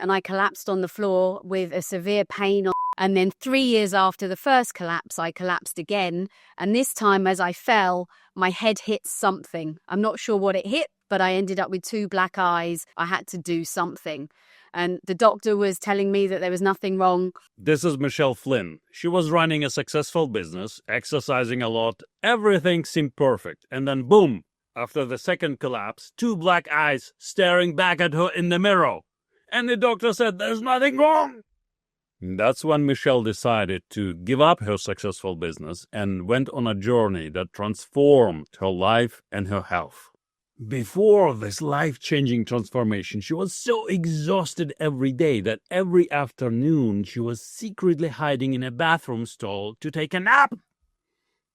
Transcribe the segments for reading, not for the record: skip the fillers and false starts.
and I collapsed on the floor with a severe pain. And then 3 years after the first collapse, I collapsed again. And this time as I fell, my head hit something. I'm not sure what it hit, but I ended up with 2 black eyes. I had to do something. And the doctor was telling me that there was nothing wrong. This is Michelle Flynn. She was running a successful business, exercising a lot. Everything seemed perfect. And then boom, after the second collapse, 2 black eyes staring back at her in the mirror. And the doctor said, "There's nothing wrong." That's when Michelle decided to give up her successful business and went on a journey that transformed her life and her health. Before this life-changing transformation, she was so exhausted every day that every afternoon she was secretly hiding in a bathroom stall to take a nap.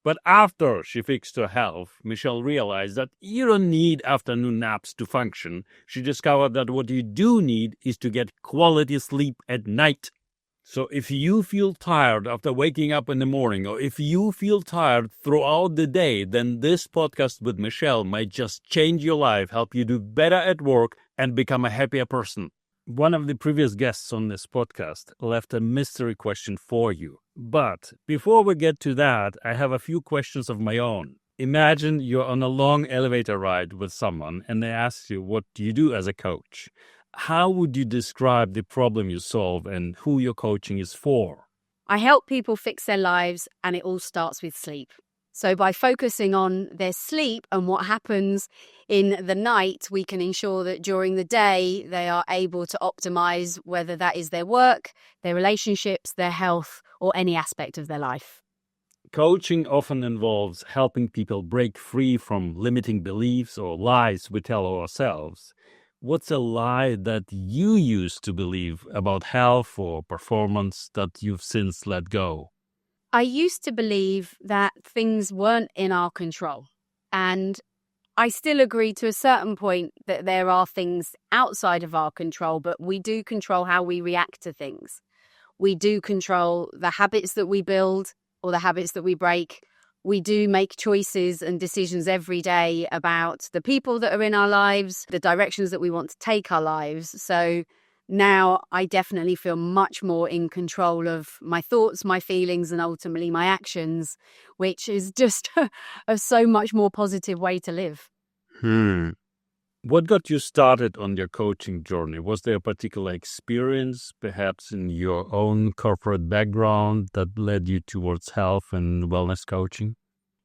But after she fixed her health, Michelle realized that you don't need afternoon naps to function. She discovered that what you do need is to get quality sleep at night. So if you feel tired after waking up in the morning, or if you feel tired throughout the day, then this podcast with Michelle might just change your life, help you do better at work, and become a happier person. One of the previous guests on this podcast left a mystery question for you. But before we get to that, I have a few questions of my own. Imagine you're on a long elevator ride with someone and they ask you, what do you do as a coach? How would you describe the problem you solve and who your coaching is for? I help people fix their lives, and it all starts with sleep. So by focusing on their sleep and what happens in the night, we can ensure that during the day they are able to optimize, whether that is their work, their relationships, their health, or any aspect of their life. Coaching often involves helping people break free from limiting beliefs or lies we tell ourselves. What's a lie that you used to believe about health or performance that you've since let go? I used to believe that things weren't in our control. And I still agree to a certain point that there are things outside of our control, but we do control how we react to things. We do control the habits that we build or the habits that we break. We do make choices and decisions every day about the people that are in our lives, the directions that we want to take our lives. So now I definitely feel much more in control of my thoughts, my feelings, and ultimately my actions, which is just a so much more positive way to live. What got you started on your coaching journey? Was there a particular experience, perhaps in your own corporate background, that led you towards health and wellness coaching?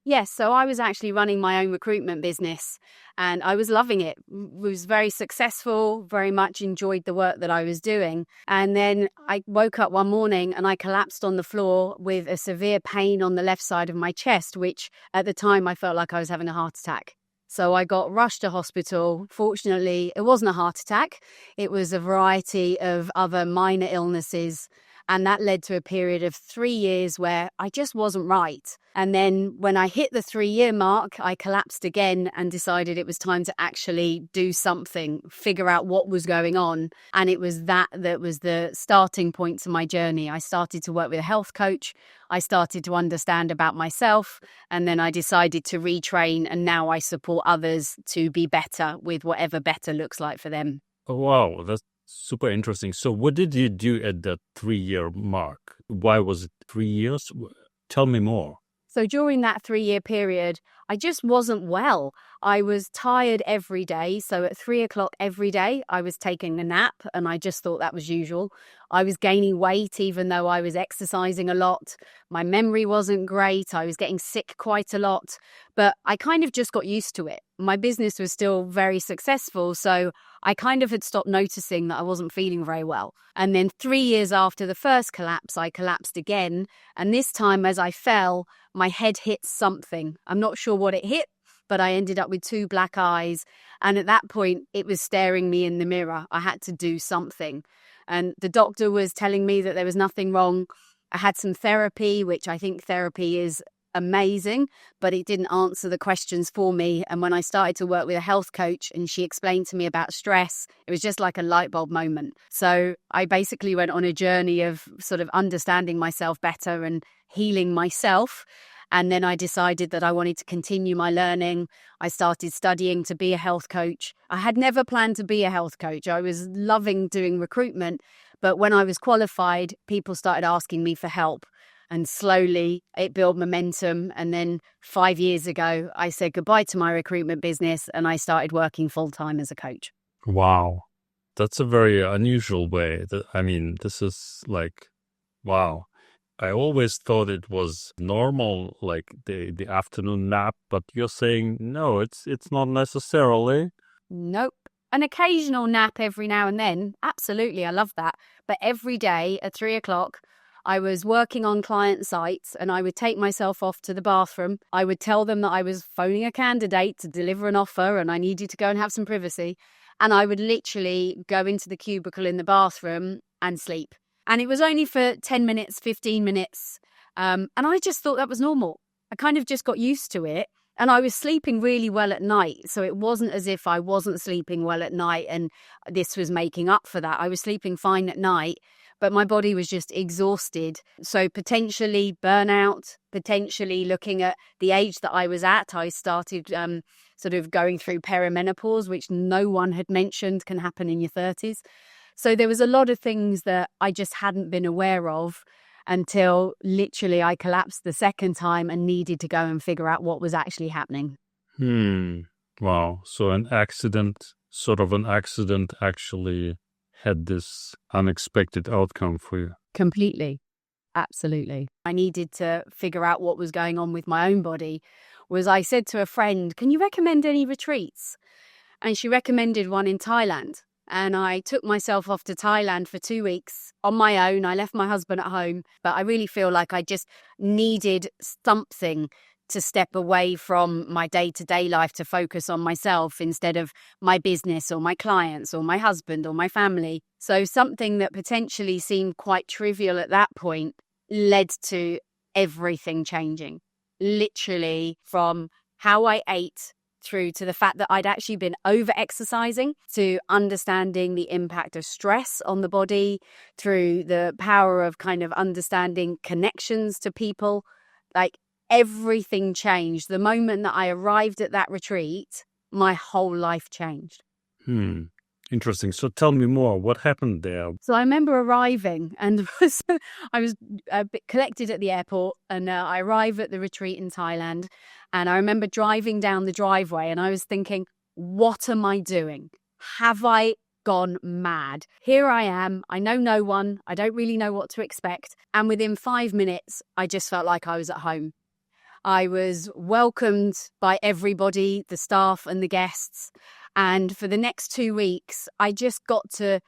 Yes, so I was actually running my own recruitment business and I was loving it. Was very successful, very much enjoyed the work that I was doing. And then I woke up one morning and I collapsed on the floor with a severe pain on the left side of my chest, which at the time I felt like I was having a heart attack. So I got rushed to hospital. Fortunately, it wasn't a heart attack. It was a variety of other minor illnesses. And that led to a period of 3 years where I just wasn't right. And then when I hit the 3-year mark, I collapsed again and decided it was time to actually do something, figure out what was going on. And it was that was the starting point to my journey. I started to work with a health coach. I started to understand about myself. And then I decided to retrain. And now I support others to be better with whatever better looks like for them. Oh, wow, that's super interesting. So what did you do at that 3-year mark? Why was it 3 years? Tell me more. So during that 3-year period, I just wasn't well. I was tired every day. So at 3 o'clock every day, I was taking a nap and I just thought that was usual. I was gaining weight even though I was exercising a lot. My memory wasn't great. I was getting sick quite a lot, but I kind of just got used to it. My business was still very successful, so I kind of had stopped noticing that I wasn't feeling very well. And then 3 years after the first collapse, I collapsed again. And this time as I fell, my head hit something. I'm not sure what it hit, but I ended up with 2 black eyes. And at that point, it was staring me in the mirror. I had to do something. And the doctor was telling me that there was nothing wrong. I had some therapy, which I think therapy is amazing, but it didn't answer the questions for me. And when I started to work with a health coach and she explained to me about stress, it was just like a light bulb moment. So I basically went on a journey of sort of understanding myself better and healing myself. And then I decided that I wanted to continue my learning. I started studying to be a health coach. I had never planned to be a health coach. I was loving doing recruitment. But when I was qualified, people started asking me for help. And slowly it built momentum. And then 5 years ago, I said goodbye to my recruitment business and I started working full time as a coach. Wow. That's a very unusual way. This is like, wow. I always thought it was normal, like the afternoon nap, but you're saying no, it's not necessarily. Nope. An occasional nap every now and then. Absolutely. I love that. But every day at 3:00, I was working on client sites and I would take myself off to the bathroom. I would tell them that I was phoning a candidate to deliver an offer and I needed to go and have some privacy. And I would literally go into the cubicle in the bathroom and sleep. And it was only for 10 minutes, 15 minutes. And I just thought that was normal. I kind of just got used to it. And I was sleeping really well at night. So it wasn't as if I wasn't sleeping well at night and this was making up for that. I was sleeping fine at night, but my body was just exhausted. So potentially burnout, potentially looking at the age that I was at, I started sort of going through perimenopause, which no one had mentioned can happen in your 30s. So there was a lot of things that I just hadn't been aware of until literally I collapsed the second time and needed to go and figure out what was actually happening. Wow. So an accident actually had this unexpected outcome for you. Completely. Absolutely. I needed to figure out what was going on with my own body. I said to a friend, can you recommend any retreats? And she recommended one in Thailand. And I took myself off to Thailand for 2 weeks on my own. I left my husband at home, but I really feel like I just needed something to step away from my day-to-day life to focus on myself instead of my business or my clients or my husband or my family. So something that potentially seemed quite trivial at that point led to everything changing. Literally from how I ate through to the fact that I'd actually been over-exercising, to understanding the impact of stress on the body, through the power of kind of understanding connections to people. Like everything changed. The moment that I arrived at that retreat, my whole life changed. Interesting. So tell me more. What happened there? So I remember arriving and I was a bit collected at the airport and I arrived at the retreat in Thailand and I remember driving down the driveway and I was thinking, what am I doing? Have I gone mad? Here I am. I know no one. I don't really know what to expect. And within 5 minutes, I just felt like I was at home. I was welcomed by everybody, the staff and the guests. And for the next 2 weeks, I just got to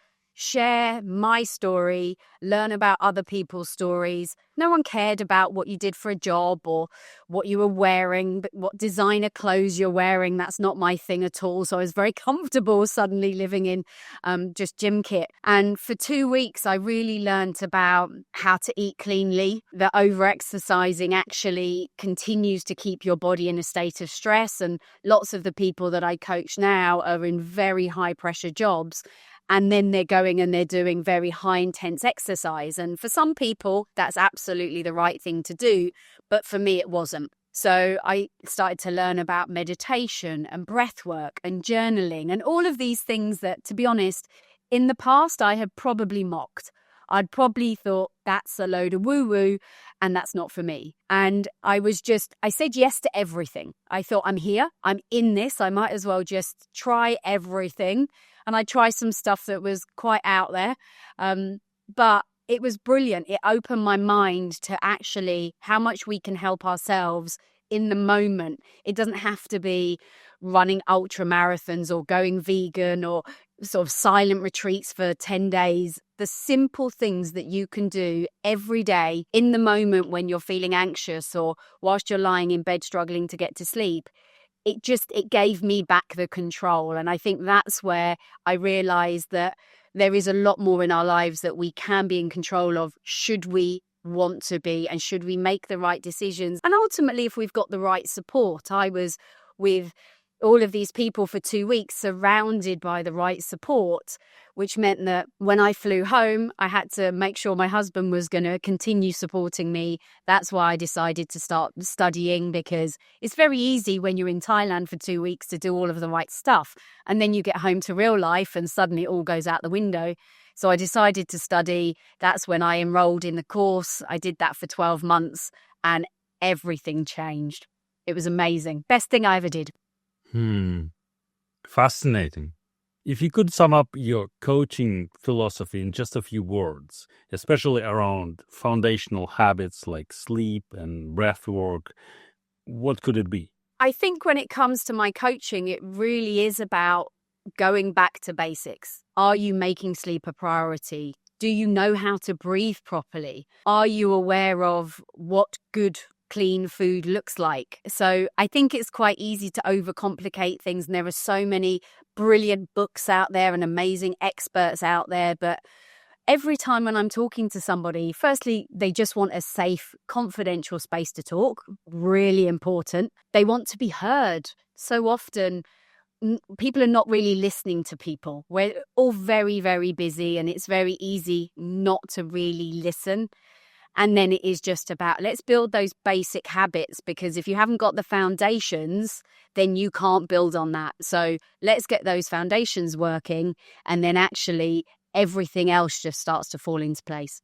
share my story, learn about other people's stories. No one cared about what you did for a job or what you were wearing, but what designer clothes you're wearing. That's not my thing at all. So I was very comfortable suddenly living in just gym kit. And for 2 weeks, I really learned about how to eat cleanly. That over-exercising actually continues to keep your body in a state of stress. And lots of the people that I coach now are in very high pressure jobs. And then they're going and they're doing very high intense exercise. And for some people, that's absolutely the right thing to do. But for me, it wasn't. So I started to learn about meditation and breath work and journaling and all of these things that, to be honest, in the past, I had probably mocked. I'd probably thought that's a load of woo-woo and that's not for me. And I said yes to everything. I thought, I'm here, I'm in this, I might as well just try everything. And I tried some stuff that was quite out there. But it was brilliant. It opened my mind to actually how much we can help ourselves in the moment. It doesn't have to be running ultra marathons or going vegan or sort of silent retreats for 10 days. The simple things that you can do every day in the moment when you're feeling anxious or whilst you're lying in bed struggling to get to sleep. It gave me back the control. And I think that's where I realized that there is a lot more in our lives that we can be in control of, should we want to be, and should we make the right decisions. And ultimately, if we've got the right support. I was with all of these people for 2 weeks surrounded by the right support, which meant that when I flew home, I had to make sure my husband was going to continue supporting me. That's why I decided to start studying, because it's very easy when you're in Thailand for 2 weeks to do all of the right stuff. And then you get home to real life and suddenly it all goes out the window. So I decided to study. That's when I enrolled in the course. I did that for 12 months and everything changed. It was amazing. Best thing I ever did. Fascinating. If you could sum up your coaching philosophy in just a few words, especially around foundational habits like sleep and breath work, what could it be? I think when it comes to my coaching, it really is about going back to basics. Are you making sleep a priority? Do you know how to breathe properly? Are you aware of what good, clean food looks like? So I think it's quite easy to overcomplicate things. And there are so many brilliant books out there and amazing experts out there. But every time when I'm talking to somebody, firstly, they just want a safe, confidential space to talk. Really important. They want to be heard. So often, people are not really listening to people. We're all very, very busy and it's very easy not to really listen. And then it is just about, let's build those basic habits, because if you haven't got the foundations, then you can't build on that. So let's get those foundations working, and then actually everything else just starts to fall into place.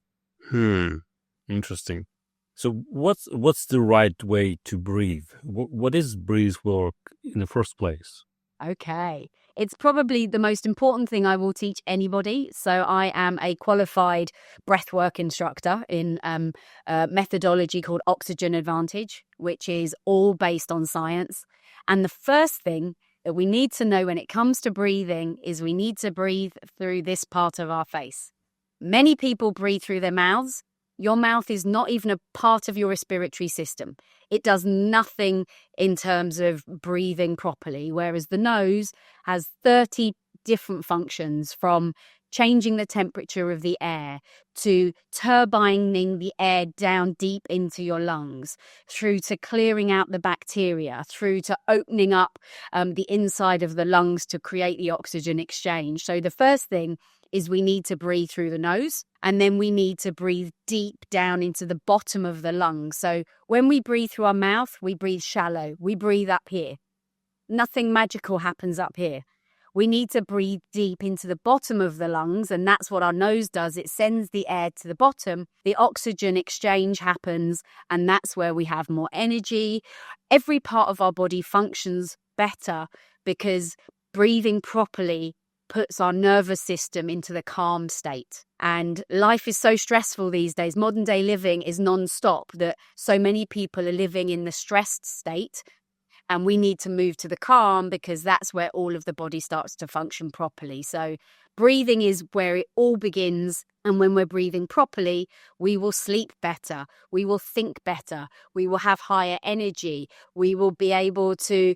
Interesting. So what's the right way to breathe? What is breath work in the first place? Okay. It's probably the most important thing I will teach anybody. So I am a qualified breathwork instructor in a methodology called Oxygen Advantage, which is all based on science. And the first thing that we need to know when it comes to breathing is we need to breathe through this part of our face. Many people breathe through their mouths. Your mouth is not even a part of your respiratory system. It does nothing in terms of breathing properly, whereas the nose has 30 different functions, from changing the temperature of the air to turbining the air down deep into your lungs, through to clearing out the bacteria, through to opening up the inside of the lungs to create the oxygen exchange. So the first thing is we need to breathe through the nose, and then we need to breathe deep down into the bottom of the lungs. So when we breathe through our mouth, we breathe shallow. We breathe up here. Nothing magical happens up here. We need to breathe deep into the bottom of the lungs, and that's what our nose does. It sends the air to the bottom. The oxygen exchange happens, and that's where we have more energy. Every part of our body functions better because breathing properly puts our nervous system into the calm state. And life is so stressful these days. Modern day living is non-stop, that so many people are living in the stressed state. And we need to move to the calm, because that's where all of the body starts to function properly. So breathing is where it all begins. And when we're breathing properly, we will sleep better. We will think better. We will have higher energy. We will be able to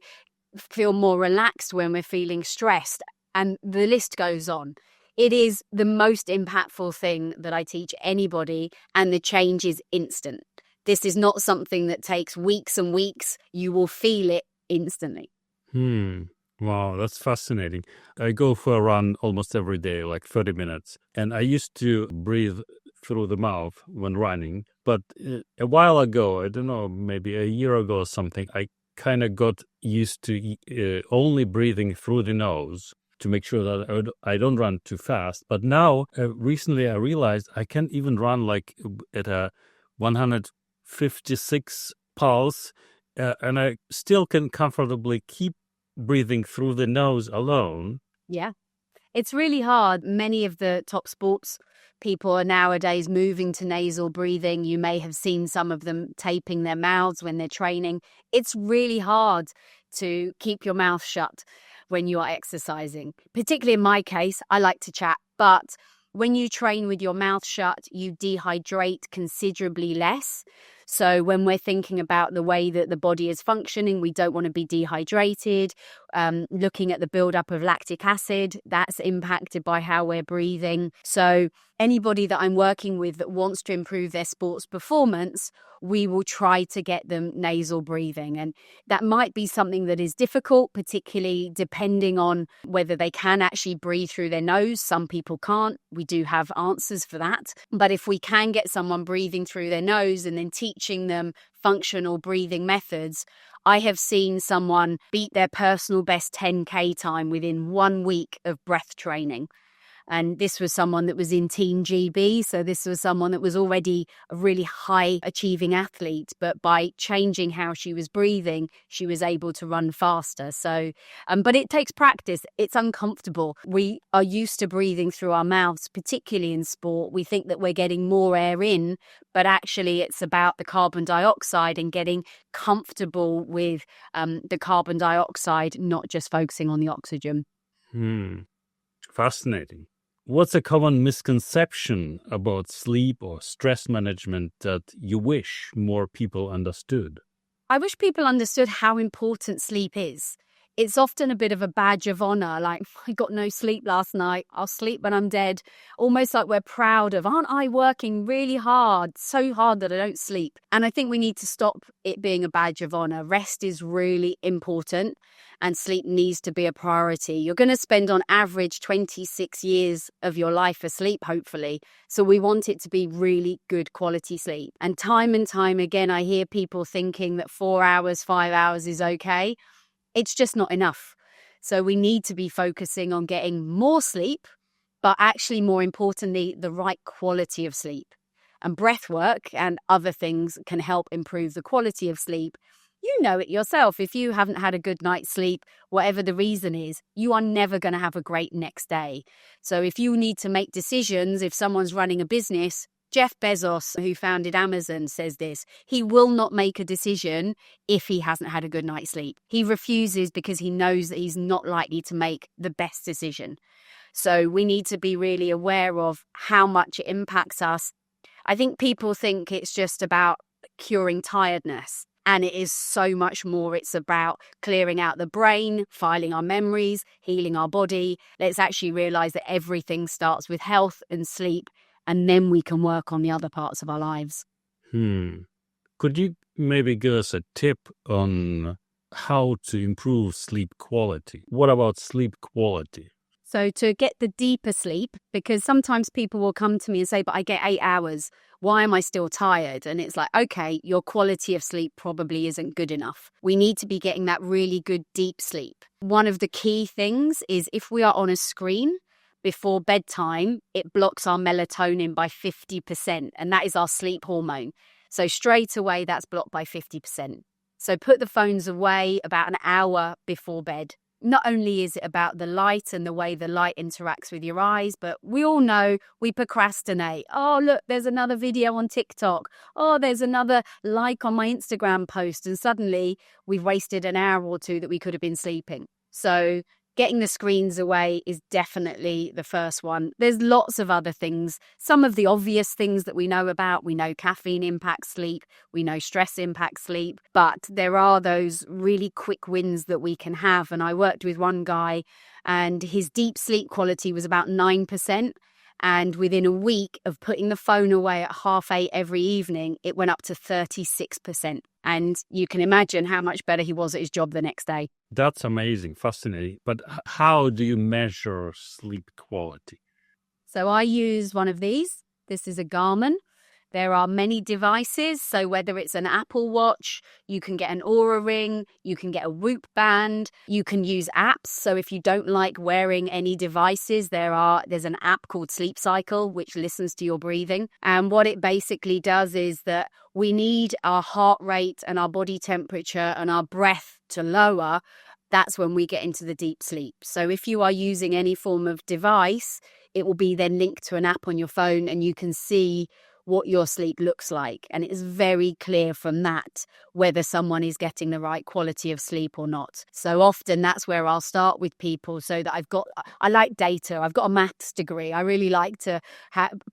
feel more relaxed when we're feeling stressed. And the list goes on. It is the most impactful thing that I teach anybody, and the change is instant. This is not something that takes weeks and weeks. You will feel it instantly. Wow, that's fascinating. I go for a run almost every day, like 30 minutes. And I used to breathe through the mouth when running. But a while ago, I don't know, maybe a year ago or something, I kind of got used to only breathing through the nose to make sure that I don't run too fast. But now, recently I realized I can't even run like at a 156 pulse, and I still can comfortably keep breathing through the nose alone. Yeah, it's really hard. Many of the top sports people are nowadays moving to nasal breathing. You may have seen some of them taping their mouths when they're training. It's really hard to keep your mouth shut when you are exercising. Particularly in my case, I like to chat, but when you train with your mouth shut, you dehydrate considerably less. So when we're thinking about the way that the body is functioning, we don't want to be dehydrated. Looking at the buildup of lactic acid, that's impacted by how we're breathing. So anybody that I'm working with that wants to improve their sports performance, we will try to get them nasal breathing. And that might be something that is difficult, particularly depending on whether they can actually breathe through their nose. Some people can't. We do have answers for that. But if we can get someone breathing through their nose and then teaching them functional breathing methods, I have seen someone beat their personal best 10K time within 1 week of breath training. And this was someone that was in Team GB. So this was someone that was already a really high achieving athlete. But by changing how she was breathing, she was able to run faster. So, but it takes practice. It's uncomfortable. We are used to breathing through our mouths, particularly in sport. We think that we're getting more air in, but actually it's about the carbon dioxide and getting comfortable with the carbon dioxide, not just focusing on the oxygen. Fascinating. What's a common misconception about sleep or stress management that you wish more people understood? I wish people understood how important sleep is. It's often a bit of a badge of honor, like, I got no sleep last night, I'll sleep when I'm dead. Almost like we're proud of, aren't I working really hard, so hard that I don't sleep? And I think we need to stop it being a badge of honor. Rest is really important and sleep needs to be a priority. You're going to spend on average 26 years of your life asleep, hopefully. So we want it to be really good quality sleep. And time again, I hear people thinking that 4 hours, 5 hours is okay. It's just not enough. So we need to be focusing on getting more sleep, but actually more importantly, the right quality of sleep. And breath work and other things can help improve the quality of sleep. You know it yourself. If you haven't had a good night's sleep, whatever the reason is, you are never going to have a great next day. So if you need to make decisions, if someone's running a business, Jeff Bezos, who founded Amazon, says this: he will not make a decision if he hasn't had a good night's sleep. He refuses because he knows that he's not likely to make the best decision. So we need to be really aware of how much it impacts us. I think people think it's just about curing tiredness. And it is so much more. It's about clearing out the brain, filing our memories, healing our body. Let's actually realize that everything starts with health and sleep, and then we can work on the other parts of our lives. Could you maybe give us a tip on how to improve sleep quality? What about sleep quality? So to get the deeper sleep, because sometimes people will come to me and say, but I get 8 hours. Why am I still tired? And it's like, okay, your quality of sleep probably isn't good enough. We need to be getting that really good deep sleep. One of the key things is if we are on a screen before bedtime, it blocks our melatonin by 50%. And that is our sleep hormone. So straight away, that's blocked by 50%. So put the phones away about an hour before bed. Not only is it about the light and the way the light interacts with your eyes, but we all know we procrastinate. Oh, look, there's another video on TikTok. Oh, there's another like on my Instagram post. And suddenly we've wasted an hour or two that we could have been sleeping. So getting the screens away is definitely the first one. There's lots of other things. Some of the obvious things that we know about. We know caffeine impacts sleep. We know stress impacts sleep. But there are those really quick wins that we can have. And I worked with one guy and his deep sleep quality was about 9%. And within a week of putting the phone away at 8:30 every evening, it went up to 36%. And you can imagine how much better he was at his job the next day. That's amazing, fascinating. But how do you measure sleep quality? So I use one of these. This is a Garmin. There are many devices. So whether it's an Apple Watch, you can get an Oura Ring, you can get a Whoop Band, you can use apps. So if you don't like wearing any devices, there's an app called Sleep Cycle, which listens to your breathing. And what it basically does is that we need our heart rate and our body temperature and our breath to lower. That's when we get into the deep sleep. So if you are using any form of device, it will be then linked to an app on your phone and you can see what your sleep looks like. And it is very clear from that whether someone is getting the right quality of sleep or not. So often that's where I'll start with people, so that I like data. I've got a maths degree. I really like to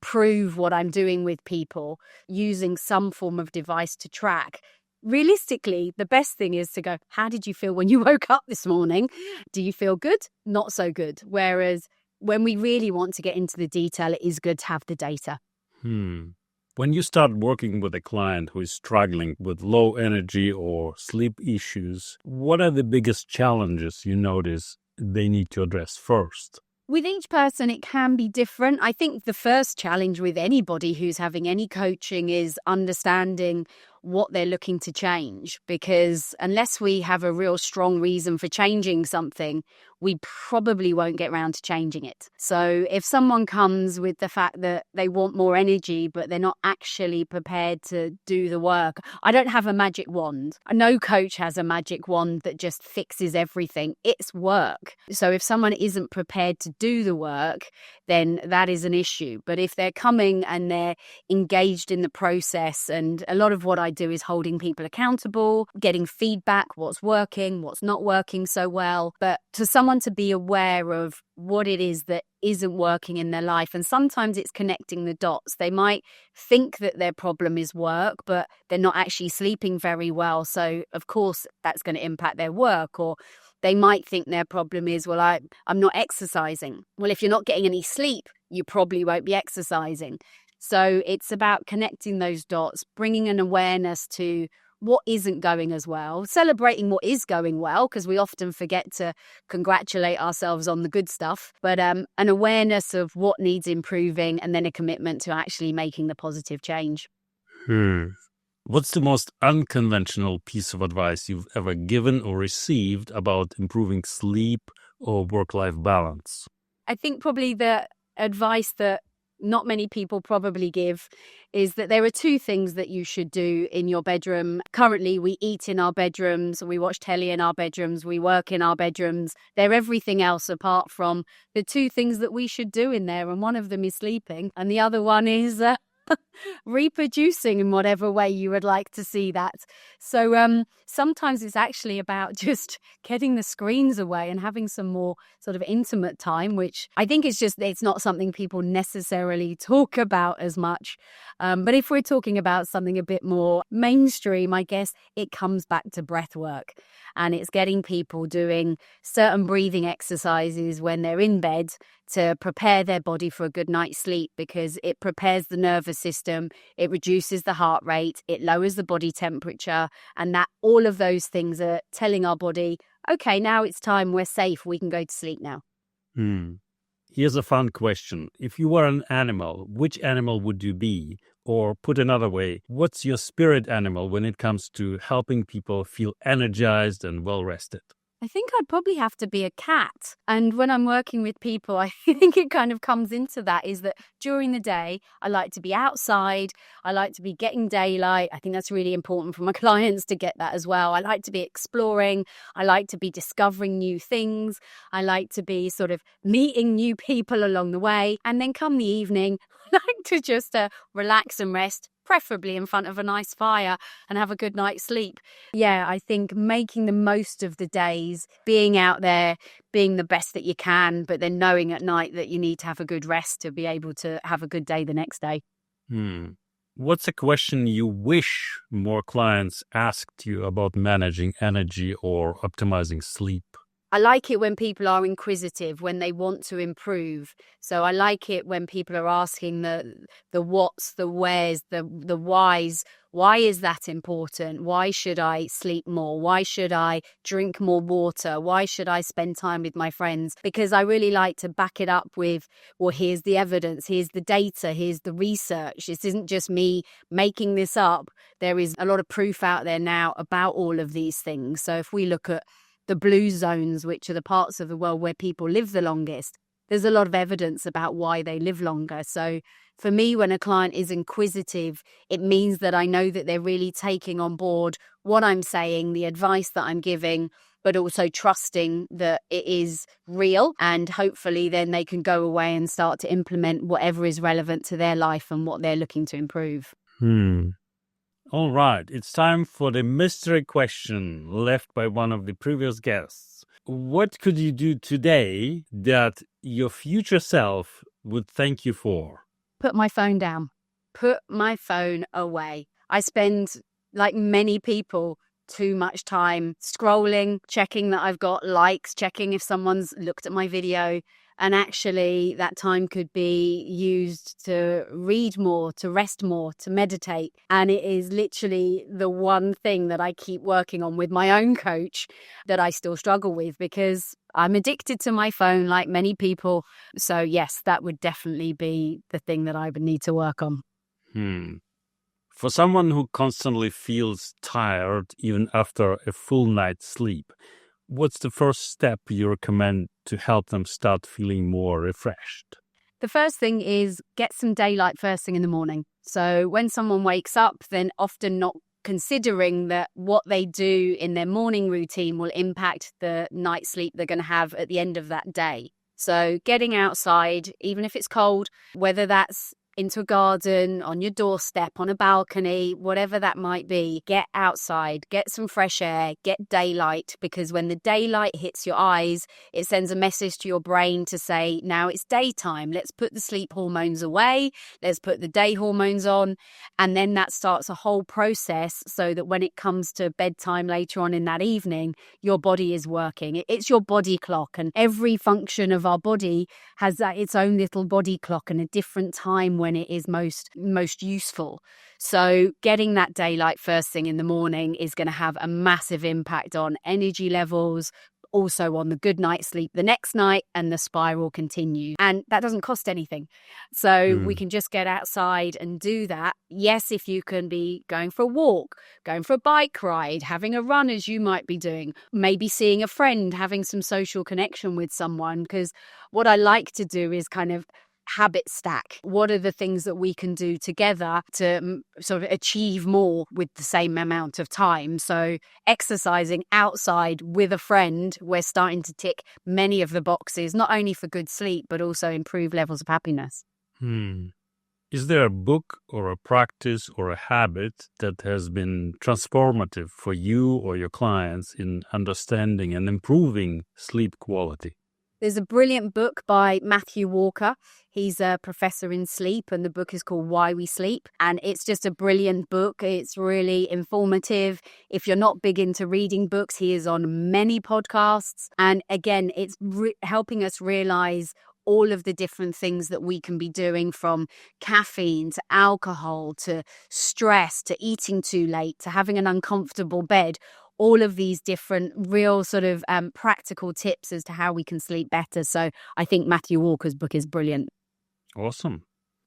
prove what I'm doing with people using some form of device to track. Realistically, the best thing is to go, how did you feel when you woke up this morning? Do you feel good? Not so good. Whereas when we really want to get into the detail, it is good to have the data. When you start working with a client who is struggling with low energy or sleep issues, what are the biggest challenges you notice they need to address first? With each person, it can be different. I think the first challenge with anybody who's having any coaching is understanding what they're looking to change, because unless we have a real strong reason for changing something, we probably won't get around to changing it. So if someone comes with the fact that they want more energy, but they're not actually prepared to do the work, I don't have a magic wand. No coach has a magic wand that just fixes everything. It's work. So if someone isn't prepared to do the work, then that is an issue. But if they're coming and they're engaged in the process, and a lot of what I do is holding people accountable, getting feedback, what's working, what's not working so well. But to someone to be aware of what it is that isn't working in their life. And sometimes it's connecting the dots. They might think that their problem is work, but they're not actually sleeping very well. So of course that's going to impact their work. Or they might think their problem is, well, I'm not exercising. Well, if you're not getting any sleep, you probably won't be exercising. So it's about connecting those dots, bringing an awareness to what isn't going as well, celebrating what is going well, because we often forget to congratulate ourselves on the good stuff, but an awareness of what needs improving, and then a commitment to actually making the positive change. What's the most unconventional piece of advice you've ever given or received about improving sleep or work-life balance? I think probably the advice that not many people probably give is that there are two things that you should do in your bedroom. Currently, we eat in our bedrooms, we watch telly in our bedrooms, we work in our bedrooms. They're everything else apart from the two things that we should do in there. And one of them is sleeping, and the other one is reproducing in whatever way you would like to see that. So sometimes it's actually about just getting the screens away and having some more sort of intimate time, which I think it's not something people necessarily talk about as much. But if we're talking about something a bit more mainstream, I guess it comes back to breath work. And it's getting people doing certain breathing exercises when they're in bed to prepare their body for a good night's sleep, because it prepares the nervous system, it reduces the heart rate, it lowers the body temperature, and that all of those things are telling our body, okay, now it's time, we're safe, we can go to sleep now. Here's a fun question. If you were an animal, which animal would you be? Or put another way, what's your spirit animal when it comes to helping people feel energized and well-rested? I think I'd probably have to be a cat. And when I'm working with people, I think it kind of comes into that, is that during the day, I like to be outside. I like to be getting daylight. I think that's really important for my clients to get that as well. I like to be exploring. I like to be discovering new things. I like to be sort of meeting new people along the way. And then come the evening, I like to just relax and rest, preferably in front of a nice fire, and have a good night's sleep. Yeah, I think making the most of the days, being out there, being the best that you can, but then knowing at night that you need to have a good rest to be able to have a good day the next day. What's a question you wish more clients asked you about managing energy or optimizing sleep? I like it when people are inquisitive, when they want to improve. So I like it when people are asking the whats, the wheres, the whys. Why is that important? Why should I sleep more? Why should I drink more water? Why should I spend time with my friends? Because I really like to back it up with, well, here's the evidence, here's the data, here's the research. This isn't just me making this up. There is a lot of proof out there now about all of these things. So if we look at the blue zones, which are the parts of the world where people live the longest, there's a lot of evidence about why they live longer. So for me, when a client is inquisitive, it means that I know that they're really taking on board what I'm saying, the advice that I'm giving, but also trusting that it is real, and hopefully then they can go away and start to implement whatever is relevant to their life and what they're looking to improve. All right, it's time for the mystery question left by one of the previous guests. What could you do today that your future self would thank you for? Put my phone down. Put my phone away. I spend, like many people, too much time scrolling, checking that I've got likes, checking if someone's looked at my video. And actually, that time could be used to read more, to rest more, to meditate. And it is literally the one thing that I keep working on with my own coach that I still struggle with, because I'm addicted to my phone like many people. So yes, that would definitely be the thing that I would need to work on. For someone who constantly feels tired even after a full night's sleep, what's the first step you recommend to help them start feeling more refreshed? The first thing is get some daylight first thing in the morning. So when someone wakes up, then often not considering that what they do in their morning routine will impact the night sleep they're going to have at the end of that day. So getting outside, even if it's cold, whether that's into a garden, on your doorstep, on a balcony, whatever that might be, get outside, get some fresh air, get daylight, because when the daylight hits your eyes, it sends a message to your brain to say, now it's daytime, let's put the sleep hormones away, let's put the day hormones on, and then that starts a whole process so that when it comes to bedtime later on in that evening, your body is working. It's your body clock, and every function of our body has its own little body clock and a different time when it is most useful. So getting that daylight first thing in the morning is going to have a massive impact on energy levels, also on the good night's sleep the next night, and the spiral continues. And that doesn't cost anything. So we can just get outside and do that. Yes, if you can be going for a walk, going for a bike ride, having a run as you might be doing, maybe seeing a friend, having some social connection with someone. Because what I like to do is kind of habit stack. What are the things that we can do together to sort of achieve more with the same amount of time? So exercising outside with a friend, we're starting to tick many of the boxes, not only for good sleep, but also improve levels of happiness. Is there a book or a practice or a habit that has been transformative for you or your clients in understanding and improving sleep quality? There's a brilliant book by Matthew Walker. He's a professor in sleep, and the book is called Why We Sleep. And it's just a brilliant book. It's really informative. If you're not big into reading books, he is on many podcasts. And again, it's helping us realize all of the different things that we can be doing, from caffeine to alcohol to stress to eating too late to having an uncomfortable bed. All of these different real sort of practical tips as to how we can sleep better. So I think Matthew Walker's book is brilliant. Awesome.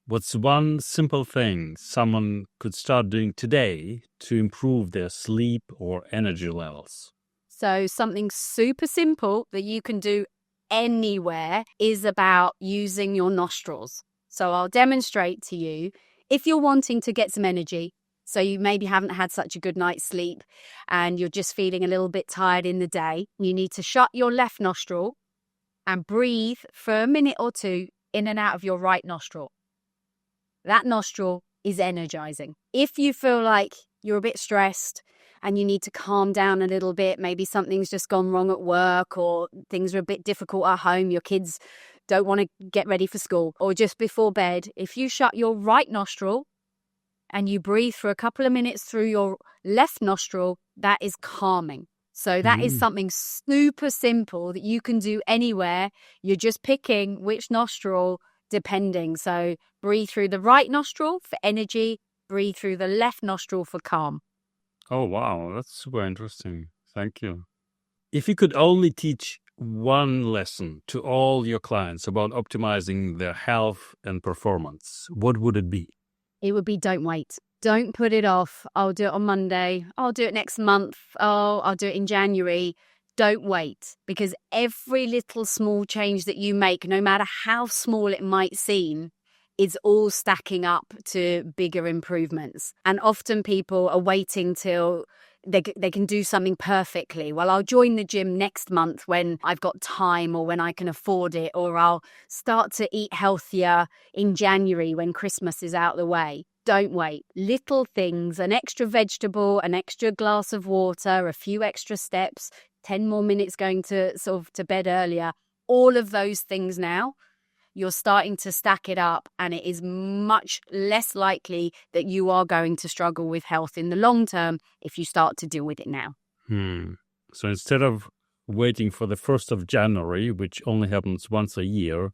What's one simple thing someone could start doing today to improve their sleep or energy levels? So something super simple that you can do anywhere is about using your nostrils. So I'll demonstrate to you. If you're wanting to get some energy, so you maybe haven't had such a good night's sleep and you're just feeling a little bit tired in the day, you need to shut your left nostril and breathe for a minute or two in and out of your right nostril. That nostril is energizing. If you feel like you're a bit stressed and you need to calm down a little bit, maybe something's just gone wrong at work, or things are a bit difficult at home, your kids don't want to get ready for school, or just before bed, if you shut your right nostril and you breathe for a couple of minutes through your left nostril, that is calming. So that is something super simple that you can do anywhere. You're just picking which nostril depending. So breathe through the right nostril for energy, breathe through the left nostril for calm. Oh, wow. That's super interesting. Thank you. If you could only teach one lesson to all your clients about optimizing their health and performance, what would it be? It would be don't wait. Don't put it off. I'll do it on Monday. I'll do it next month. Oh, I'll do it in January. Don't wait, because every little small change that you make, no matter how small it might seem, is all stacking up to bigger improvements. And often people are waiting till they can do something perfectly. Well, I'll join the gym next month when I've got time or when I can afford it, or I'll start to eat healthier in January when Christmas is out the way. Don't wait. Little things, an extra vegetable, an extra glass of water, a few extra steps, 10 more minutes going to bed earlier. All of those things now, you're starting to stack it up, and it is much less likely that you are going to struggle with health in the long term if you start to deal with it now. So instead of waiting for the 1st of January, which only happens once a year,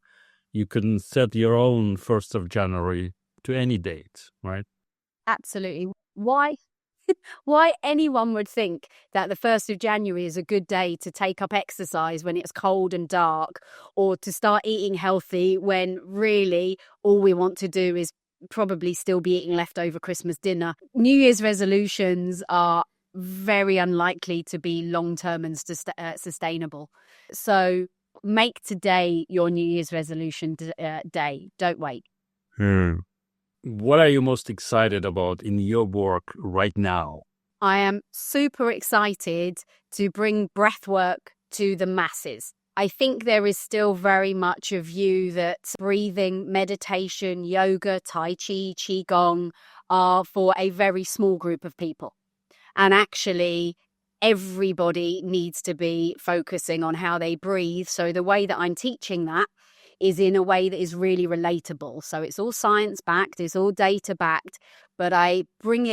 you can set your own 1st of January to any date, right? Absolutely. Why anyone would think that the 1st of January is a good day to take up exercise when it's cold and dark, or to start eating healthy when really all we want to do is probably still be eating leftover Christmas dinner. New Year's resolutions are very unlikely to be long-term and sustainable. So make today your New Year's resolution day. Don't wait. What are you most excited about in your work right now? I am super excited to bring breathwork to the masses. I think there is still very much a view that breathing, meditation, yoga, tai chi, qigong are for a very small group of people. And actually, everybody needs to be focusing on how they breathe. So the way that I'm teaching that is in a way that is really relatable. So it's all science backed, it's all data backed, but I bring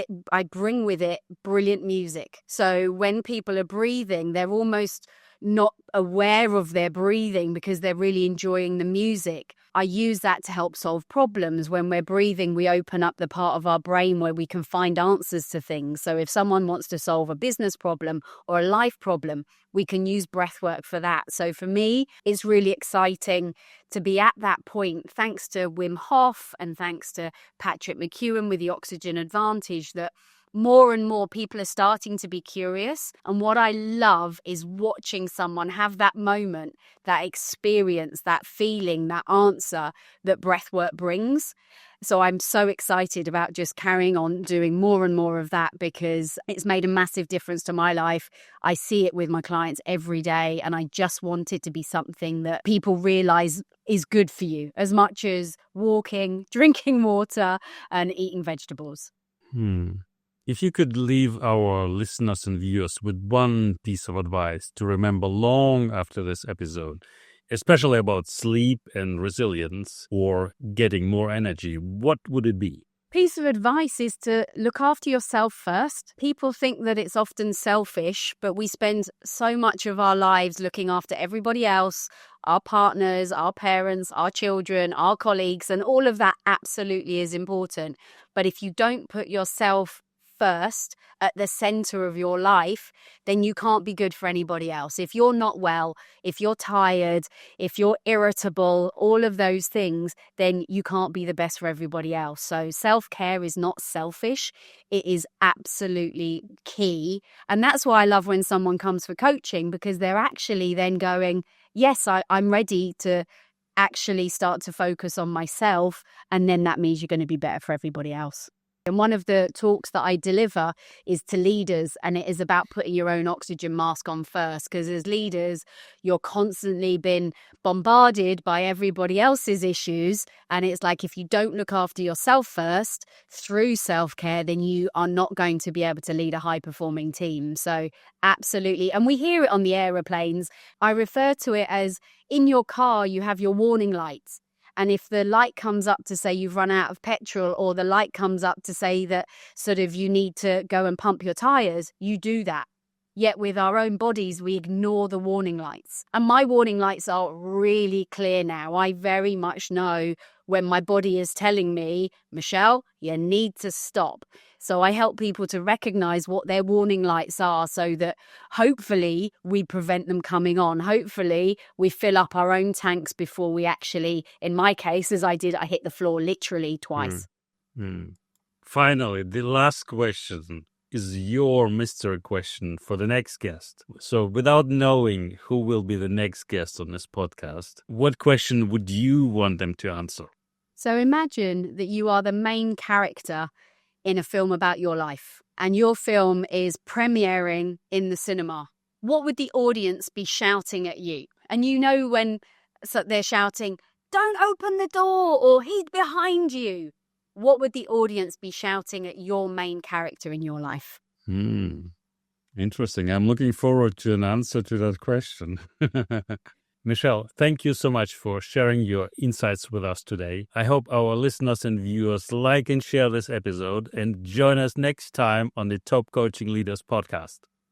with it brilliant music. So when people are breathing, they're almost not aware of their breathing because they're really enjoying the music. I use that to help solve problems. When we're breathing, we open up the part of our brain where we can find answers to things. So if someone wants to solve a business problem or a life problem, we can use breath work for that. So for me, it's really exciting to be at that point, thanks to Wim Hof and thanks to Patrick McEwen with the Oxygen Advantage, that more and more people are starting to be curious. And what I love is watching someone have that moment, that experience, that feeling, that answer that breathwork brings. So I'm so excited about just carrying on doing more and more of that, because it's made a massive difference to my life. I see it with my clients every day, and I just want it to be something that people realize is good for you as much as walking, drinking water, and eating vegetables. If you could leave our listeners and viewers with one piece of advice to remember long after this episode, especially about sleep and resilience or getting more energy, what would it be? Piece of advice is to look after yourself first. People think that it's often selfish, but we spend so much of our lives looking after everybody else, our partners, our parents, our children, our colleagues, and all of that absolutely is important. But if you don't put yourself first at the center of your life, then you can't be good for anybody else. If you're not well, if you're tired, if you're irritable, all of those things, then you can't be the best for everybody else. So self-care is not selfish. It is absolutely key. And that's why I love when someone comes for coaching, because they're actually then going, yes, I'm ready to actually start to focus on myself. And then that means you're going to be better for everybody else. And one of the talks that I deliver is to leaders, and it is about putting your own oxygen mask on first, because as leaders, you're constantly been bombarded by everybody else's issues. And it's like, if you don't look after yourself first through self-care, then you are not going to be able to lead a high-performing team. So absolutely. And we hear it on the aeroplanes. I refer to it as, in your car, you have your warning lights. And if the light comes up to say you've run out of petrol, or the light comes up to say that sort of you need to go and pump your tires, you do that. Yet with our own bodies, we ignore the warning lights. And my warning lights are really clear now. I very much know when my body is telling me, Michelle, you need to stop. So I help people to recognize what their warning lights are, so that hopefully we prevent them coming on. Hopefully we fill up our own tanks before we actually, in my case, as I did, I hit the floor literally twice. Finally, the last question is your mystery question for the next guest. So without knowing who will be the next guest on this podcast, what question would you want them to answer? So imagine that you are the main character in a film about your life, and your film is premiering in the cinema, what would the audience be shouting at you? And when they're shouting, "Don't open the door," or "He's behind you." What would the audience be shouting at your main character in your life? Interesting. I'm looking forward to an answer to that question. Michelle, thank you so much for sharing your insights with us today. I hope our listeners and viewers like and share this episode and join us next time on the Top Coaching Leaders podcast.